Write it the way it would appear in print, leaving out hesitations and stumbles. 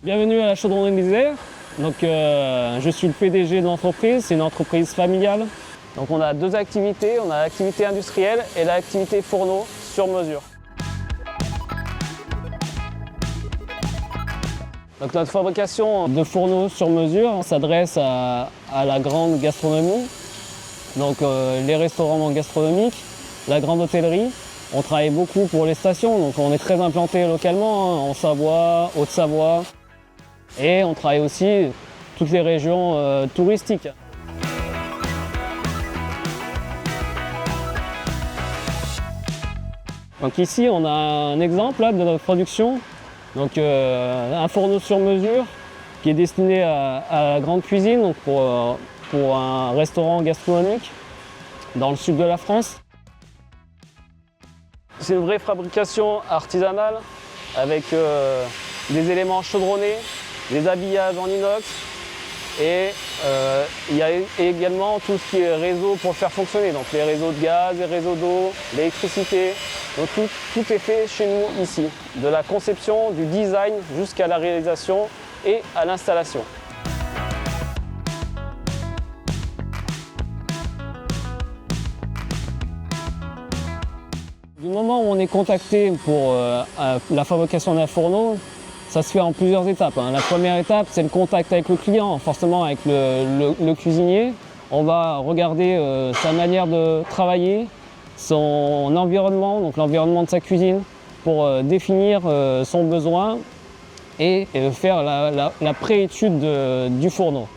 Bienvenue à la Chaudronnerie de l'Isère. Je suis le PDG de l'entreprise, c'est une entreprise familiale. Donc, on a deux activités, on a l'activité industrielle et l'activité fourneau sur mesure. Donc, notre fabrication de fourneaux sur mesure s'adresse à la grande gastronomie, donc les restaurants gastronomiques, la grande hôtellerie. On travaille beaucoup pour les stations, donc on est très implanté localement, en Savoie, Haute-Savoie. Et on travaille aussi toutes les régions touristiques. Donc ici, on a un exemple là, de notre production. Donc, un fourneau sur mesure qui est destiné à la grande cuisine, donc pour un restaurant gastronomique dans le sud de la France. C'est une vraie fabrication artisanale avec des éléments chaudronnés, des habillages en inox et il y a également tout ce qui est réseau pour le faire fonctionner, donc les réseaux de gaz, les réseaux d'eau, l'électricité. Donc tout est fait chez nous ici, de la conception, du design jusqu'à la réalisation et à l'installation. Du moment où on est contacté pour la fabrication d'un fourneau, ça se fait en plusieurs étapes. La première étape, c'est le contact avec le client, forcément avec le cuisinier. On va regarder sa manière de travailler, son environnement, donc l'environnement de sa cuisine, pour définir son besoin et faire la préétude du fourneau.